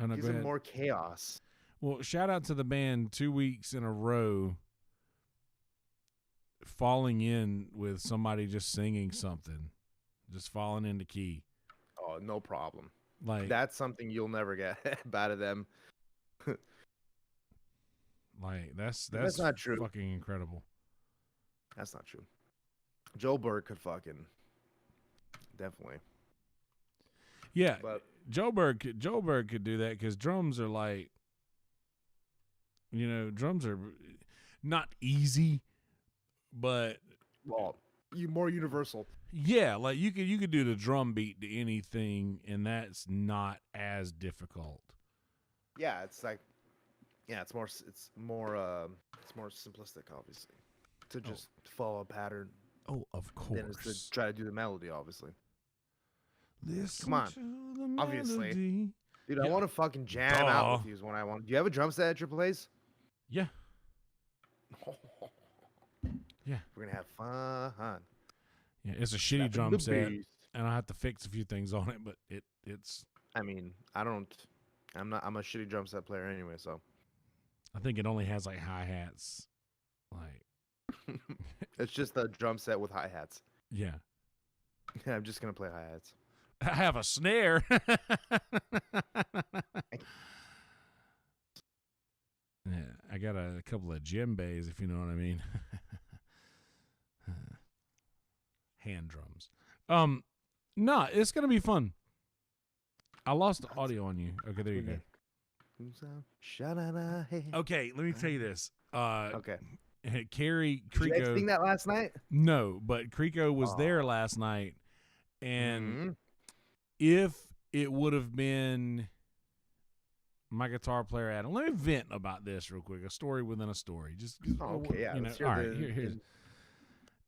Oh, no,
Gives
go
it
ahead.
more chaos.
Well, shout out to the band 2 weeks in a row falling in with somebody just singing something, just falling into key.
Oh, no problem.
Like
That's something you'll never get out of them.
like that's
But that's not true.
Fucking incredible.
That's not true. Joe Burke could fucking definitely.
Yeah,
But
Joe Berg could do that because drums are like, drums are not easy, but
well, more universal.
yeah, like you could do the drum beat to anything, and that's not as difficult.
Yeah, it's like, yeah, it's more simplistic, obviously, to just follow a pattern
Oh, of
than it's
course.
to try to do the melody, obviously.
Listen
Come on.
to the
Obviously.
melody.
Dude, I
Yeah.
want to fucking jam out
Duh.
with you is what I want. Do you have a drum set at your place?
Yeah. Yeah.
We're gonna have fun.
Yeah, it's a shitty
Slapping
drum
the
set,
bass.
and I have to fix a few things on it, but it's.
I mean, I'm a shitty drum set player anyway, so
I think it only has like hi hats, like
it's just a drum set with hi hats.
yeah.
I'm just gonna play hi hats.
I have a snare. Yeah, I got a couple of djembes, if you know what I mean. Hand drums. No, it's gonna be fun. I lost the audio on you. Okay, there you go. Okay, let me tell you this.
Okay.
Carrie
Did you guys
Creco.
sing that last night?
No, but Creco was there
Aw.
last night, and
Mhm.
if it would have been my guitar player Adam, let me vent about this real quick. A story within a story. Just
Oh, okay, yeah. let's hear
all right.
the-
Here's
the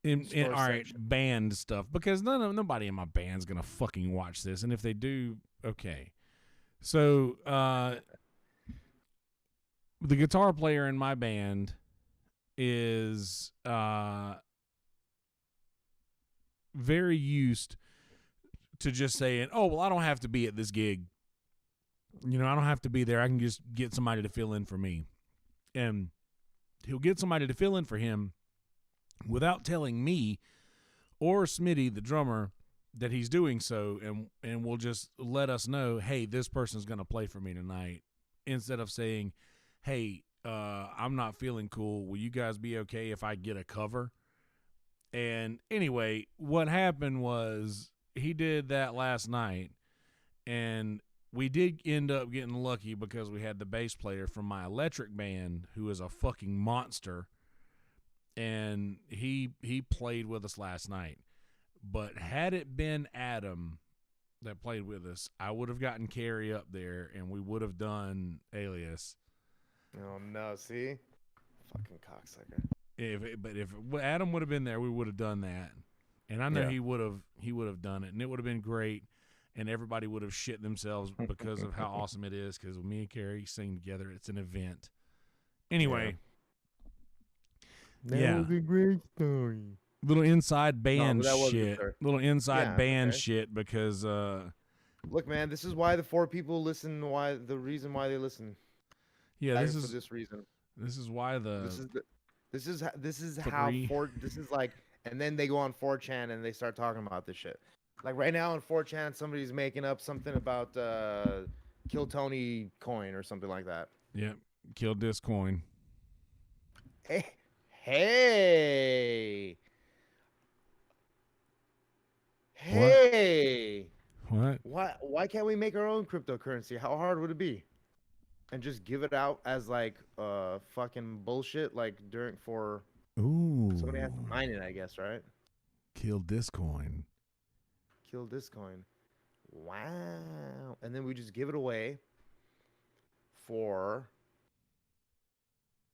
in
first
all right
section.
band stuff because nobody in my band's gonna fucking watch this, and if they do, okay. So the guitar player in my band is very used to just saying, "Oh, well, I don't have to be at this gig. I don't have to be there. I can just get somebody to fill in for me." And he'll get somebody to fill in for him without telling me or Smitty, the drummer, that he's doing so, and will just let us know, "Hey, this person's going to play for me tonight," instead of saying, "Hey, I'm not feeling cool. Will you guys be okay if I get a cover?" And anyway, what happened was he did that last night, and we did end up getting lucky because we had the bass player from my electric band who is a fucking monster, and he played with us last night. But had it been Adam that played with us, I would have gotten Carrie up there, and we would have done Alias.
Oh no! See, fucking cocksucker.
If Adam would have been there, we would have done that, and I know
Yeah.
he would have done it, and it would have been great, and everybody would have shit themselves because of how awesome it is. Because me and Carrie sing together, it's an event. Anyway,
That
Yeah.
was a great story.
little inside band
that wasn't
shit,
fair.
little inside
Yeah,
band
okay.
shit because
Look, man, this is why the 4 people listen. Why the reason why they listen.
yeah,
Not
this
even
is
for this reason.
this is why
This is how
Three.
this is like, and then they go on 4chan and they start talking about this shit. Like right now on 4chan, somebody's making up something about Kill Tony coin or something like that.
Yep. Kill this coin.
Hey, hey,
What?
hey!
What?
Why can't we make our own cryptocurrency? How hard would it be? And just give it out as like fucking bullshit, like during for somebody has to
Ooh.
mine it, I guess, right?
Kill this coin.
Kill this coin. Wow. And then we just give it away for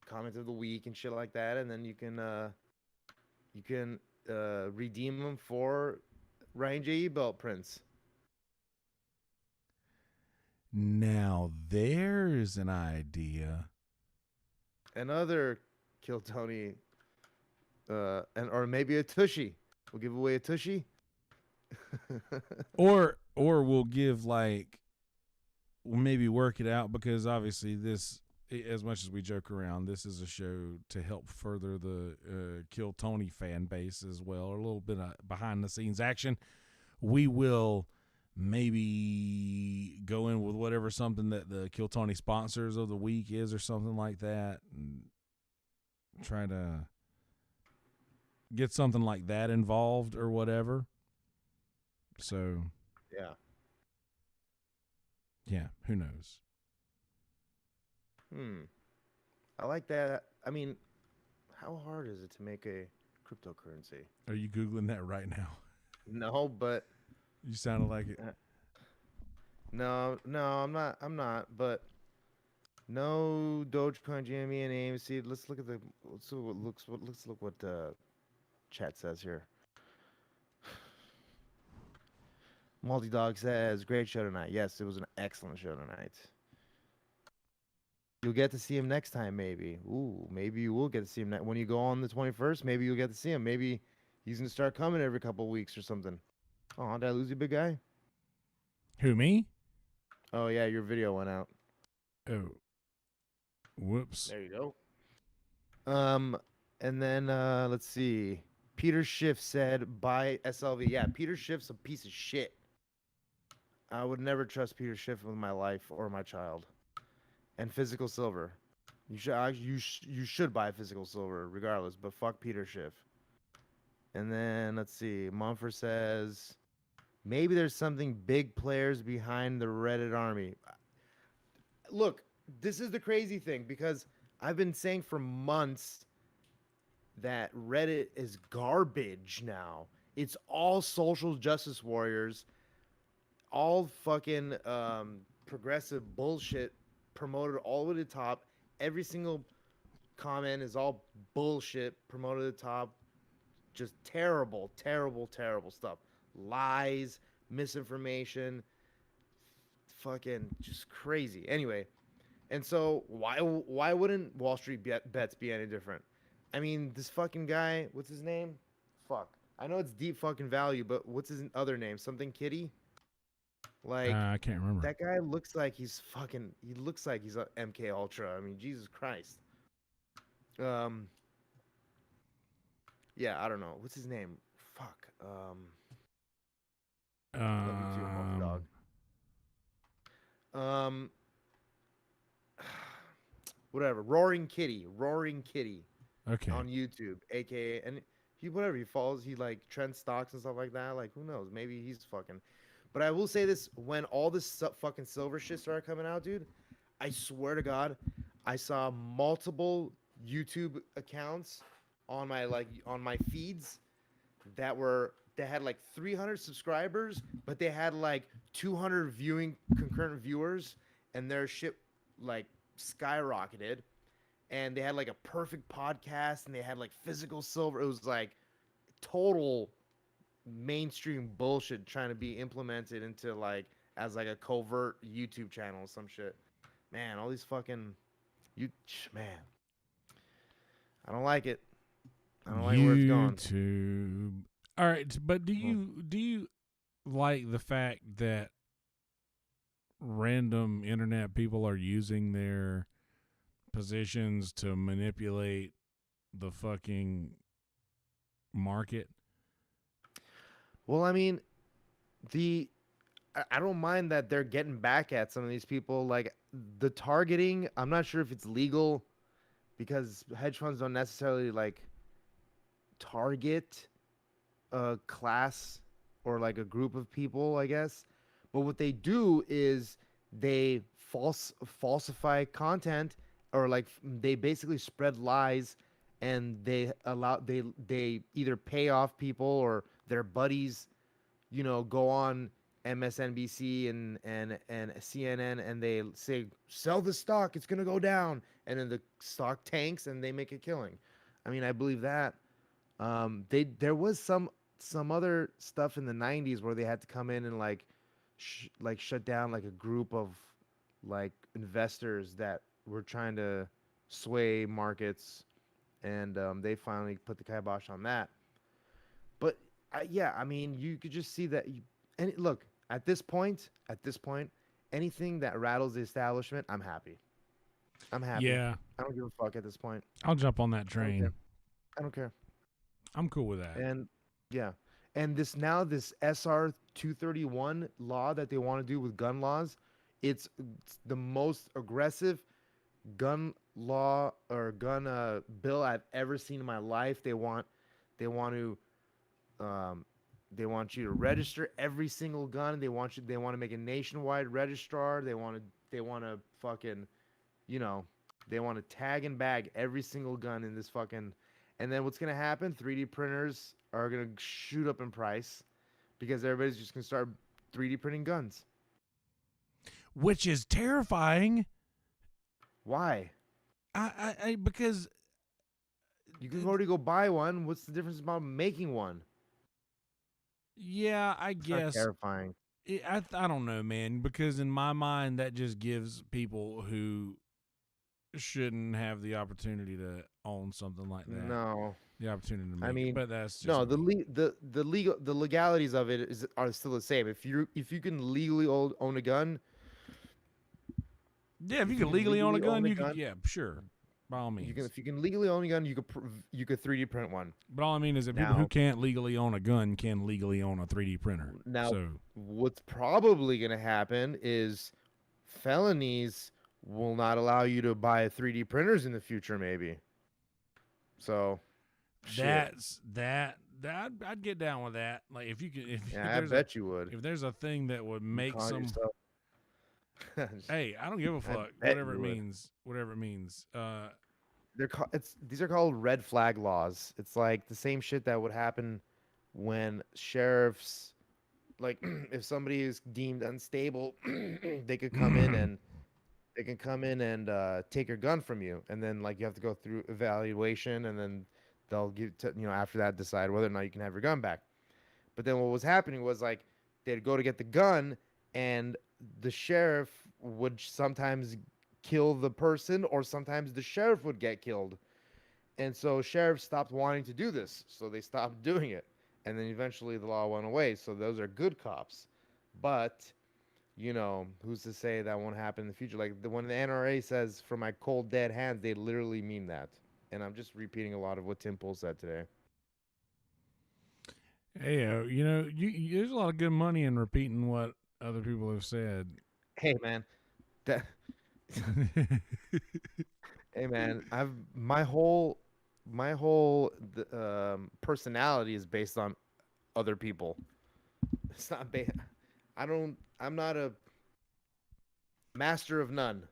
comment of the week and shit like that, and then you can redeem them for Ryan J.E. belt prints.
Now there's an idea.
Another Kill Tony, and or maybe a Tushy. We'll give away a Tushy.
Or we'll give like, we'll maybe work it out, because obviously this, as much as we joke around, this is a show to help further the Kill Tony fan base as well, or a little bit of behind the scenes action. We will maybe go in with whatever something that the Kill Tony sponsors of the week is, or something like that, and try to get something like that involved or whatever. So
Yeah.
yeah, who knows?
I like that. I mean, how hard is it to make a cryptocurrency?
Are you Googling that right now?
No, but
You sounded like it.
no, I'm not. I'm not. But no Dogecoin, GME, and AMC. Let's look at the. Let's look what looks. What let's look what chat says here. Multi Dog says, "Great show tonight." Yes, it was an excellent show tonight. You'll get to see him next time, maybe. Ooh, maybe you will get to see him when you go on the 21st. Maybe you'll get to see him. Maybe he's gonna start coming every couple of weeks or something. Oh, did I lose you, big guy?
Who, me?
Oh yeah, your video went out.
Oh, whoops.
There you go. And then let's see. Peter Schiff said, "Buy SLV." Yeah, Peter Schiff's a piece of shit. I would never trust Peter Schiff with my life or my child. And physical silver. You should buy physical silver regardless, but fuck Peter Schiff. And then let's see. Mumford says maybe there's something big players behind the Reddit army. Look, this is the crazy thing because I've been saying for months that Reddit is garbage now. It's all social justice warriors, all fucking progressive bullshit promoted all the way to the top. Every single comment is all bullshit promoted to the top. Just terrible, terrible, terrible stuff. Lies, misinformation, fucking just crazy. Anyway, and so why wouldn't Wall Street bets be any different? I mean, this fucking guy, what's his name? Fuck. I know it's deep fucking value, but what's his other name? Something Kitty? Like
I can't remember.
that guy looks like he's fucking. He looks like he's a MK Ultra. I mean, Jesus Christ. Um. Yeah, I don't know. What's his name? Fuck. Love you too, Muffy Dog. Um. Whatever. Roaring Kitty. Roaring Kitty.
Okay.
On YouTube, aka, and he whatever he follows, he like trend stocks and stuff like that. Like who knows? Maybe he's fucking. But I will say this: when all this fucking silver shit started coming out, dude, I swear to God, I saw multiple YouTube accounts on my feeds that had like 300 subscribers, but they had like 200 concurrent viewers, and their shit like skyrocketed, and they had like a perfect podcast, and they had like physical silver. It was like total mainstream bullshit trying to be implemented into like as like a covert YouTube channel or some shit. Man, all these fucking man. I don't like it. I don't like where it's going.
YouTube. All right, but do you like the fact that random internet people are using their positions to manipulate the fucking market?
Well, I mean, the I don't mind that they're getting back at some of these people. Like the targeting, I'm not sure if it's legal because hedge funds don't necessarily like target a class or like a group of people, I guess. But what they do is they falsify content or like they basically spread lies and they either pay off people or their buddies, go on MSNBC and CNN and they say sell the stock, it's going to go down, and then the stock tanks and they make a killing. I mean, I believe that. There was some other stuff in the 90s where they had to come in and like shut down like a group of like investors that were trying to sway markets, and they finally put the kibosh on that. But yeah, I mean, you could just see that. And look, at this point, anything that rattles the establishment, I'm happy. I'm happy.
Yeah,
I don't give a fuck at this point.
I'll jump on that
I don't
train.
care. I don't care.
I'm cool with that.
And yeah, and this SR 231 law that they want to do with gun laws, it's the most aggressive gun law or gun bill I've ever seen in my life. They want to um, they want you to register every single gun. They want to make a nationwide registrar. They want to fucking, you know, they want to tag and bag every single gun in this fucking. And then what's gonna happen? 3D printers are gonna shoot up in price because everybody's just gonna start 3D printing guns.
Which is terrifying.
Why?
Because
You can already go buy one. What's the difference about making one?
yeah, I
It's not
guess
terrifying.
I don't know, man. Because in my mind, that just gives people who shouldn't have the opportunity to own something like that
No,
the opportunity to
I
make it.
mean,
But that's just
no.
me.
The legalities of it are still the same. If you can legally own a gun,
Yeah, if you
if you
could
can
legally own a
legally
gun,
own a
you could.
gun,
Yeah, sure, by all
you can.
means.
If you can legally own a gun, you could 3D print one.
But all I mean is that people who
Now,
can't legally own a gun can legally own a 3D printer.
now,
So
what's probably gonna happen is felonies will not allow you to buy 3D printers in the future, maybe. So, shit.
I'd get down with that. Like if you could, if
Yeah, I
there's a
bet you would.
if there's a thing that would
You
make
con
some.
yourself.
Hey, I don't give a
I
fuck.
bet
Whatever
you
it
would.
means. Whatever it means.
These are called red flag laws. It's like the same shit that would happen when sheriffs, like if somebody is deemed unstable, they could come in and take your gun from you, and then like you have to go through evaluation, and then they'll after that decide whether or not you can have your gun back. But then what was happening was like they'd go to get the gun, and the sheriff would sometimes kill the person, or sometimes the sheriff would get killed. And so sheriffs stopped wanting to do this, so they stopped doing it. And then eventually the law went away. So those are good cops. But who's to say that won't happen in the future? Like when the NRA says "from my cold dead hands," they literally mean that. And I'm just repeating a lot of what Tim Pool said today.
Hey, there's a lot of good money in repeating what other people have said.
Hey man, that hey man, I've my whole personality is based on other people. It's not based. I'm not a master of none.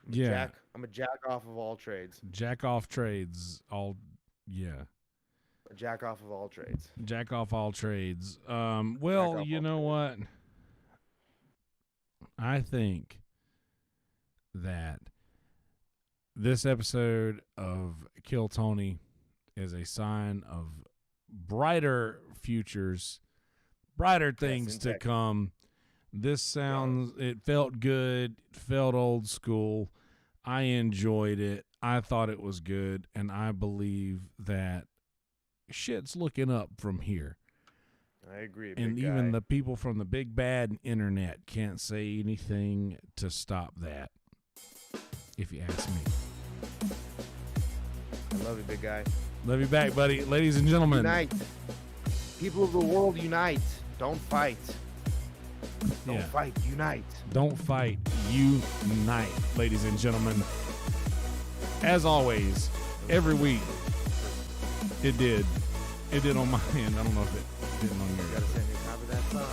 Yeah,
I'm a jack off of all trades.
jack off trades. Yeah,
A jack off of all trades.
jack off all trades.
Jack
Well,
off
you
all
know
trades.
what? I think that this episode of Kill Tony is a sign of brighter futures, brighter things to
indeed.
come. It felt good, it felt old school. I enjoyed it. I thought it was good, and I believe that shit's looking up from here.
I agree,
And
big
even
guy.
the people from the big bad internet can't say anything to stop that, if you ask me.
I love you, big guy.
Love you back, buddy. Ladies and gentlemen.
Unite. People of the world, unite. Don't fight. Don't
Yeah.
fight. Unite.
Don't fight. Unite, ladies and gentlemen. As always, every week, it did. It did on my end. I don't know if it didn't on
You
yours.
gotta send me a copy of that song.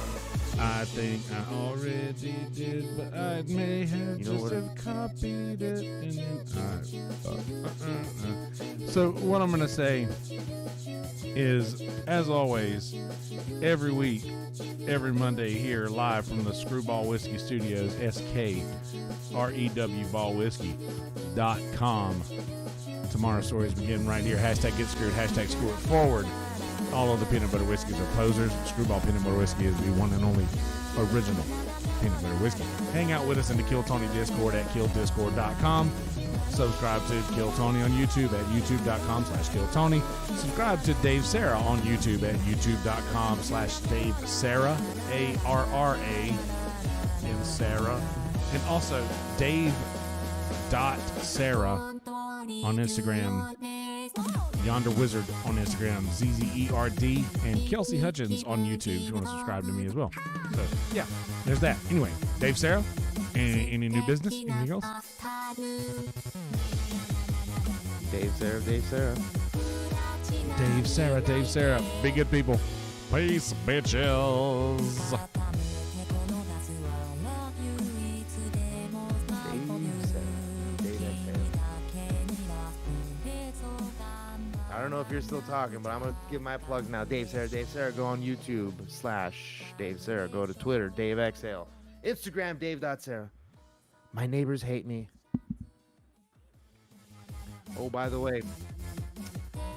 I think I already did, but I may have
You know
just
what?
have copied it. So what I'm gonna say is, as always, every week, every Monday here live from the Screwball Whiskey Studios, SKREW Tomorrow's stories begin right here. Hashtag get screwed. Hashtag screw it forward. All of the peanut butter whiskeys are posers. Screwball peanut butter whiskey is the one and only original peanut butter whiskey. Hang out with us in the Kill Tony Discord at killdiscord.com. Subscribe to Kill Tony on YouTube at youtube.com/KillTony. Subscribe to Dave Sarah on YouTube at youtube.com/Dave Sarah, ARRA in Sarah. And also Dave.Sarah on Instagram. Yonder Wizard on Instagram, ZZERD, and Kelsey Hutchins on YouTube if you want to subscribe to me as well. So, yeah, there's that. Anyway, Dave Sarah, any new business? Anything else?
Dave Sarah, Dave Sarah.
Dave Sarah, Dave Sarah. Be good people. Peace, bitches.
I don't know if you're still talking, but I'm going to give my plugs now. Dave Sarah, Dave Sarah. Go on YouTube/Dave Sarah. Go to Twitter, Dave Exhale. Instagram, Dave.Sarah. My neighbors hate me. Oh, by the way,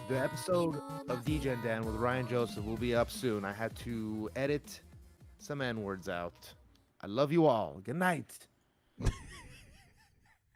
the episode of DJ and Dan with Ryan Joseph will be up soon. I had to edit some N-words out. I love you all. Good night.